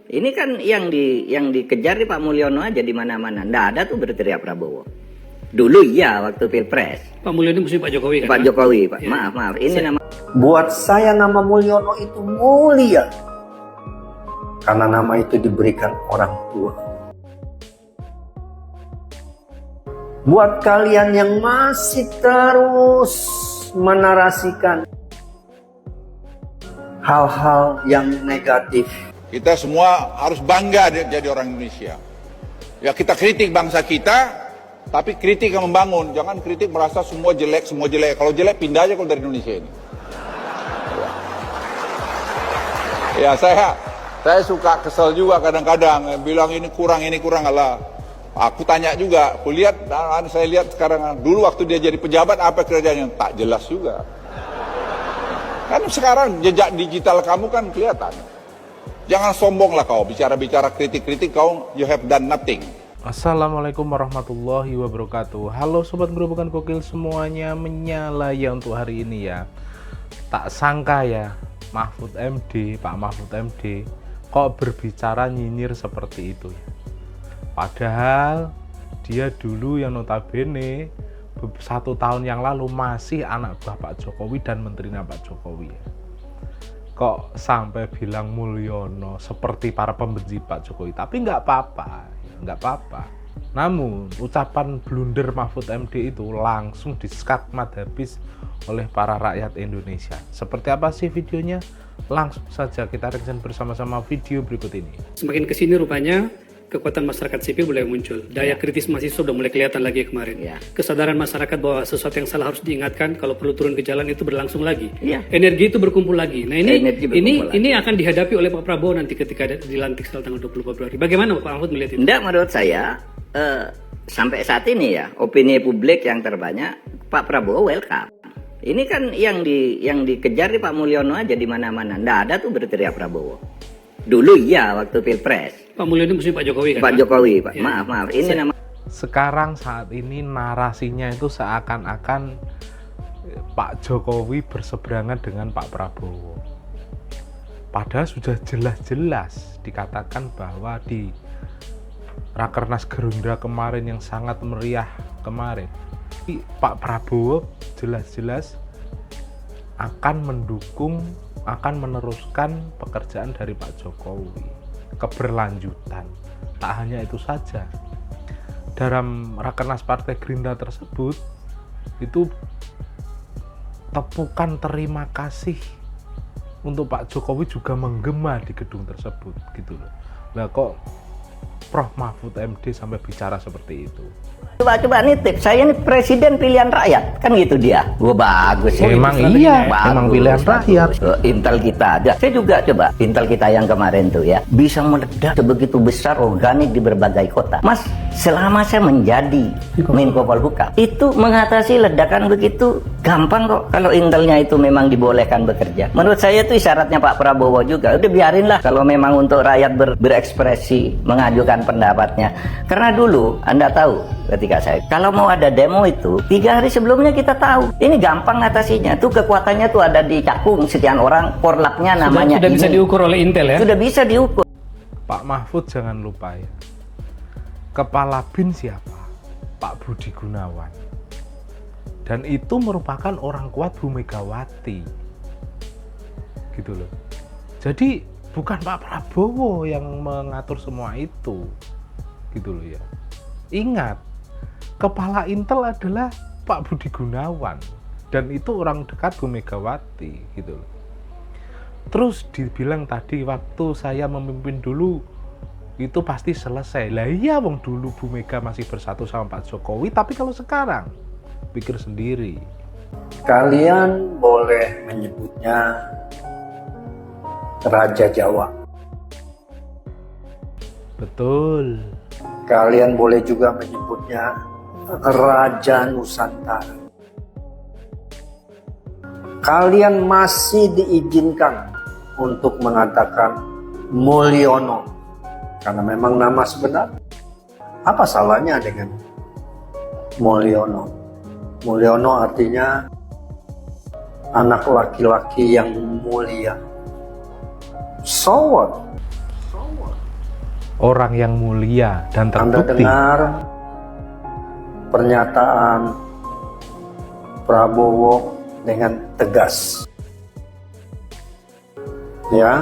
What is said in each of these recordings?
Ini kan yang dikejar di Pak Mulyono aja di mana-mana. Nggak ada tuh berteriak Prabowo. Dulu iya waktu Pilpres. Pak Mulyono mesti Pak Jokowi kan? Pak Jokowi, Pak. Ya. Maaf. Ini nama. Buat saya nama Mulyono itu mulia. Karena nama itu diberikan orang tua. Buat kalian yang masih terus menarasikan hal-hal yang negatif, kita semua harus bangga jadi orang Indonesia. Ya, kita kritik bangsa kita, tapi kritik yang membangun. Jangan kritik merasa semua jelek. Kalau jelek pindah aja kalau dari Indonesia ini. Ya, saya suka kesel juga kadang-kadang bilang ini kurang Allah. Aku tanya juga, saya lihat sekarang dulu waktu dia jadi pejabat apa kerjanya tak jelas juga. Kan sekarang jejak digital kamu kan kelihatan. Jangan sombonglah kau, bicara-bicara kritik kau, you have done nothing. Assalamualaikum warahmatullahi wabarakatuh. Halo sobat gerobokan gokil semuanya, menyala ya untuk hari ini ya. Tak sangka ya, Pak Mahfud MD kok berbicara nyinyir seperti itu ya. Padahal dia dulu yang notabene 1 tahun yang lalu masih anak buah Pak Jokowi dan menterinya Pak Jokowi ya. Kok sampai bilang Mulyono seperti para pembenci Pak Jokowi, tapi nggak apa-apa. Namun ucapan blunder Mahfud MD itu langsung diskakmat habis oleh para rakyat Indonesia. Seperti apa sih videonya? Langsung saja kita reaction bersama-sama video berikut ini. Semakin kesini rupanya kekuatan masyarakat sipil mulai muncul. Daya kritis mahasiswa sudah mulai kelihatan lagi kemarin. Ya. Kesadaran masyarakat bahwa sesuatu yang salah harus diingatkan, kalau perlu turun ke jalan itu berlangsung lagi. Ya. Energi itu berkumpul lagi. Nah Ini ini akan dihadapi oleh Pak Prabowo nanti ketika dilantik setelah tanggal 20 Februari. Bagaimana Pak Mahfud melihat itu? Enggak, menurut saya sampai saat ini ya, opini publik yang terbanyak Pak Prabowo welcome. Ini kan yang dikejar di Pak Mulyono aja di mana-mana. Nggak ada tuh berteriak Prabowo. Dulu iya waktu Pilpres. Pak Mulyono mesti Pak Jokowi kan? Pak Jokowi, Pak. Ya. Maaf. Ini nama. Sekarang saat ini narasinya itu seakan-akan Pak Jokowi berseberangan dengan Pak Prabowo. Padahal sudah jelas-jelas dikatakan bahwa di Rakernas Gerindra kemarin yang sangat meriah kemarin, Pak Prabowo jelas-jelas akan mendukung, akan meneruskan pekerjaan dari Pak Jokowi, keberlanjutan. Tak hanya itu saja, dalam Rakernas Partai Gerindra tersebut itu tepukan terima kasih untuk Pak Jokowi juga menggema di gedung tersebut gitu loh. Lah kok Prof Mahfud MD sampai bicara seperti itu? Coba nitip, saya ini presiden pilihan rakyat, kan gitu dia. Gua bagus ya. Emang iya, emang pilihan rakyat. Intel kita ada. Saya juga coba Intel kita yang kemarin tuh ya, bisa meledak sebegitu besar organik di berbagai kota. Mas, selama saya menjadi Menko Polhukam, itu mengatasi ledakan begitu gampang kok. Kalau Intelnya itu memang dibolehkan bekerja. Menurut saya itu isyaratnya Pak Prabowo juga. Udah biarinlah kalau memang untuk rakyat berekspresi, mengajukan pendapatnya. Karena dulu Anda tahu ketika kalau mau ada demo itu 3 hari sebelumnya kita tahu. Ini gampang ngatasinya. Tuh kekuatannya tuh ada di Cakung, sekian orang, porlaknya namanya. Sudah bisa diukur oleh Intel ya? Sudah bisa diukur. Pak Mahfud jangan lupa ya, kepala BIN siapa? Pak Budi Gunawan. Dan itu merupakan orang kuat Bu Megawati. Gitu loh. Jadi bukan Pak Prabowo yang mengatur semua itu. Gitu loh ya. Ingat, kepala Intel adalah Pak Budi Gunawan, dan itu orang dekat Bu Megawati gitu loh. Terus dibilang tadi waktu saya memimpin dulu itu pasti selesai. Lah iya, wong dulu Bu Mega masih bersatu sama Pak Jokowi, tapi kalau sekarang pikir sendiri. kalian boleh menyebutnya Raja Jawa. Betul. Kalian boleh juga menyebutnya Raja Nusantara. Kalian masih diizinkan untuk mengatakan Mulyono karena memang nama sebenar. Apa salahnya dengan Mulyono? Mulyono artinya anak laki-laki yang mulia. So what? orang yang mulia dan Anda terbukti. dengar pernyataan Prabowo dengan tegas. Ya,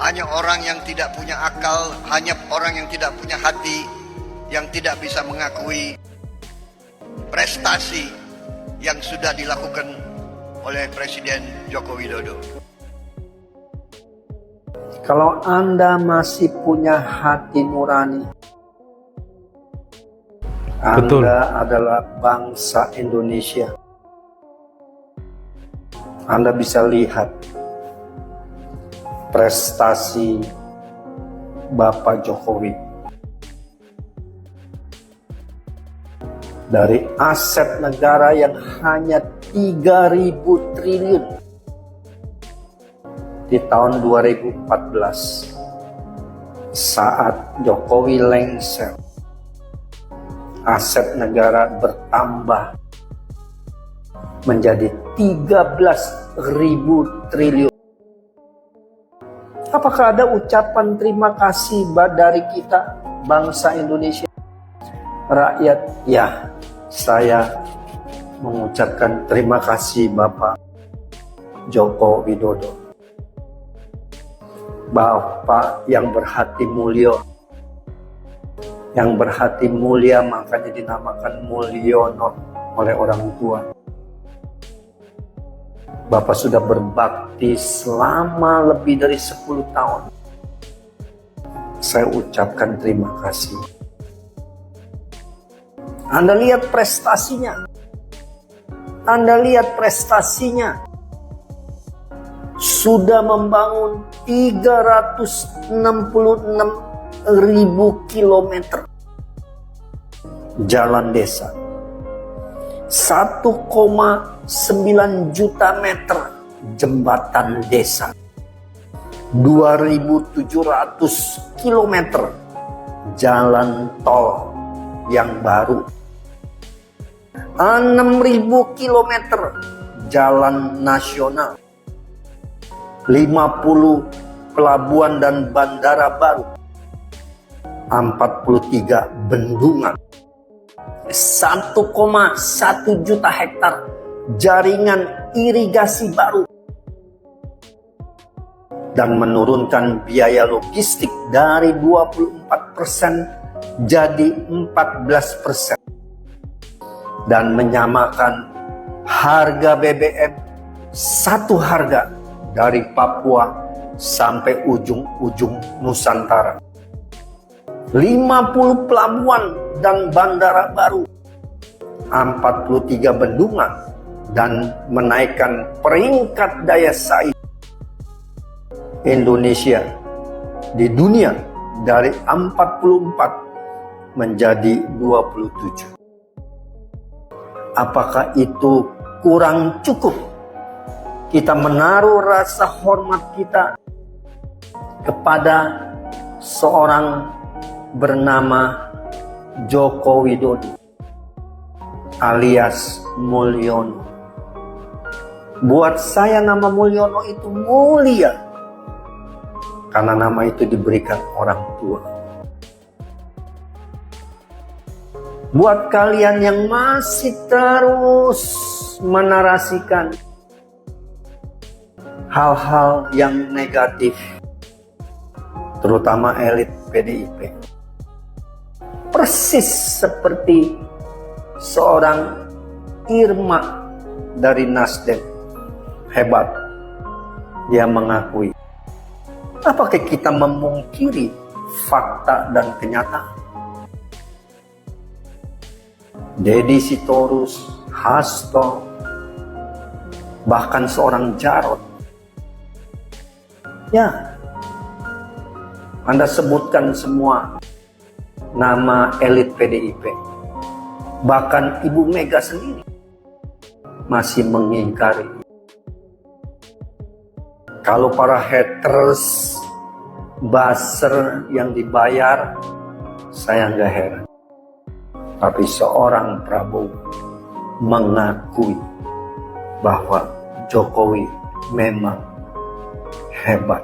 hanya orang yang tidak punya akal, hanya orang yang tidak punya hati, yang tidak bisa mengakui prestasi yang sudah dilakukan oleh Presiden Joko Widodo. kalau Anda masih punya hati nurani, Betul. Anda adalah bangsa Indonesia. Anda bisa lihat prestasi Bapak Jokowi. Dari aset negara yang hanya 3.000 triliun di tahun 2014 saat Jokowi lengser, aset negara bertambah menjadi 13.000 triliun. Apakah ada ucapan terima kasih dari kita bangsa Indonesia? Rakyat, ya, saya mengucapkan terima kasih Bapak Joko Widodo. Bapak yang berhati mulia. Yang berhati mulia makanya dinamakan Mulyono oleh orang tua. Bapak sudah berbakti selama lebih dari 10 tahun. Saya ucapkan terima kasih. Anda lihat prestasinya. Anda lihat prestasinya. Sudah membangun 366.000 kilometer jalan desa. 1,9 juta meter jembatan desa, 2.700 kilometer jalan tol yang baru, 6.000 kilometer jalan nasional, 50 pelabuhan dan bandara baru, 43 bendungan, 1,1 juta hektar jaringan irigasi baru, dan menurunkan biaya logistik dari 24% jadi 14%, dan menyamakan harga BBM satu harga dari Papua sampai ujung-ujung Nusantara. 50 pelabuhan dan bandara baru, 43 bendungan, dan menaikkan peringkat daya saing Indonesia di dunia dari 44 menjadi 27. Apakah itu kurang cukup kita menaruh rasa hormat kita kepada seorang bernama Joko Widodo alias Mulyono? Buat saya nama Mulyono itu mulia karena nama itu diberikan orang tua. Buat kalian yang masih terus menarasikan hal-hal yang negatif, terutama elit PDIP, persis seperti seorang Irma dari Nasdem, hebat, dia mengakui. Apakah kita memungkiri fakta dan kenyataan? Deddy Sitorus, Hasto, bahkan seorang Jarod, ya, Anda sebutkan semua nama elit PDIP. Bahkan Ibu Mega sendiri masih mengingkari. Kalau para haters buzzer yang dibayar, saya nggak heran. Tapi seorang Prabowo mengakui bahwa Jokowi memang hebat.